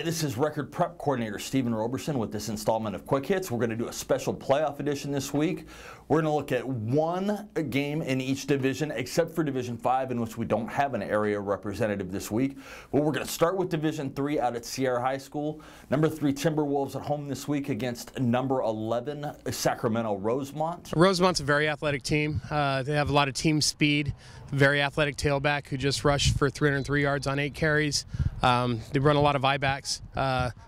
Hi, this is Record Prep Coordinator Stephen Roberson with this installment of Quick Hits. We're going to do a special playoff edition this week. We're going to look at one game in each division, except for Division 5, in which we don't have an area representative this week. But we're going to start with Division 3 out at Sierra High School. Number 3 Timberwolves at home this week against number 11 Sacramento-Rosemont. Rosemont's a very athletic team. They have a lot of team speed. Very athletic tailback who just rushed for 303 yards on 8 carries. They run a lot of I-backs.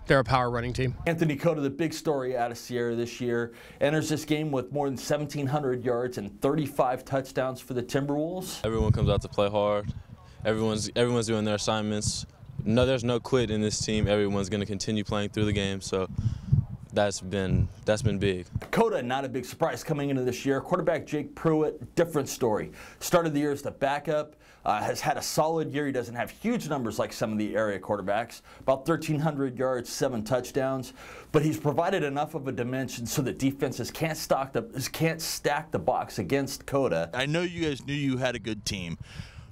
They're a power running team. Anthony Cota, the big story out of Sierra this year, enters this game with more than 1,700 yards and 35 touchdowns for the Timberwolves. Everyone comes out to play hard. Everyone's doing their assignments. No, there's no quit in this team. Everyone's going to continue playing through the game. So that's been big. Cota, not a big surprise coming into this year. Quarterback Jake Pruitt, different story. Started the year as the backup, has had a solid year. He doesn't have huge numbers like some of the area quarterbacks, about 1,300 yards, 7 touchdowns, but he's provided enough of a dimension so that defenses can't stack the box against Cota. I know you guys knew you had a good team.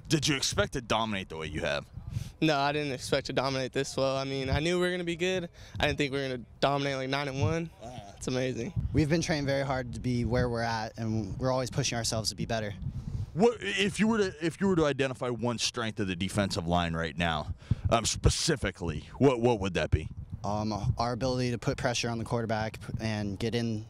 Did you expect to dominate the way you have? No, I didn't expect to dominate this well. I mean, I knew we were going to be good. I didn't think we were going to dominate like 9-1. It's amazing. We've been trained very hard to be where we're at, and we're always pushing ourselves to be better. What if you were to identify one strength of the defensive line right now, specifically? What would that be? Our ability to put pressure on the quarterback and get in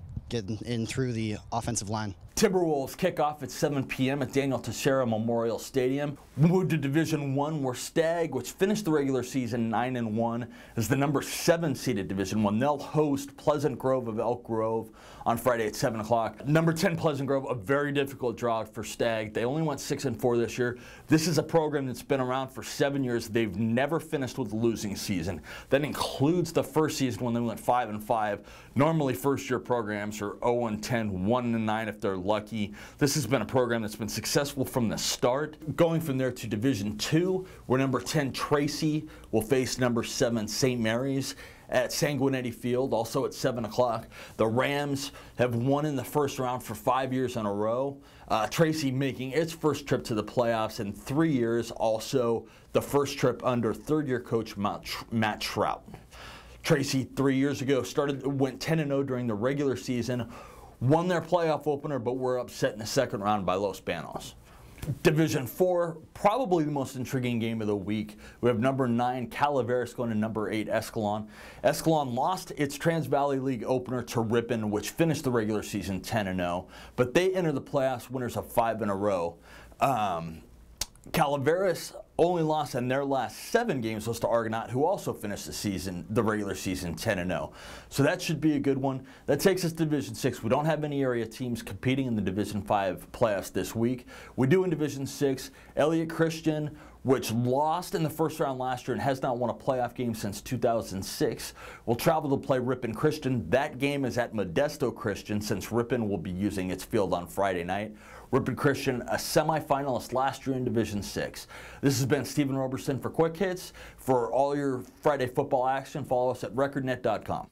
through the offensive line. Timberwolves kick off at 7 p.m. at Daniel Teixeira Memorial Stadium. We move to Division 1, where Stagg, which finished the regular season 9-1, is the number 7 seeded Division 1. They'll host Pleasant Grove of Elk Grove on Friday at 7 o'clock. Number 10 Pleasant Grove, a very difficult draw for Stagg. They only went 6-4 this year. This is a program that's been around for 7 years. They've never finished with a losing season. That includes the first season when they went 5-5. Normally first-year programs are 0-10, 1-9 if they're lucky. This has been a program that's been successful from the start. Going from there to Division 2, where number 10 Tracy will face number 7 St. Mary's at Sanguinetti Field, also at 7 o'clock. The Rams have won in the first round for 5 years in a row. Tracy making its first trip to the playoffs in 3 years, also the first trip under third-year coach Matt Trout. Tracy 3 years ago went 10-0 during the regular season, won their playoff opener, but were upset in the second round by Los Banos. Division 4, probably the most intriguing game of the week. We have number 9 Calaveras going to number 8 Escalon. Escalon lost its Trans-Valley League opener to Ripon, which finished the regular season 10-0, but they enter the playoffs winners of 5 in a row. Calaveras only lost in their last 7 games was to Argonaut, who also finished the regular season 10-0. So that should be a good one. That takes us to Division 6. We don't have any area teams competing in the Division 5 playoffs this week. We do in Division 6. Elliott Christian, which lost in the first round last year and has not won a playoff game since 2006, will travel to play Ripon Christian. That game is at Modesto Christian, since Ripon will be using its field on Friday night. Ripon Christian, a semifinalist last year in Division 6. This has been Stephen Roberson for Quick Hits. For all your Friday football action, follow us at recordnet.com.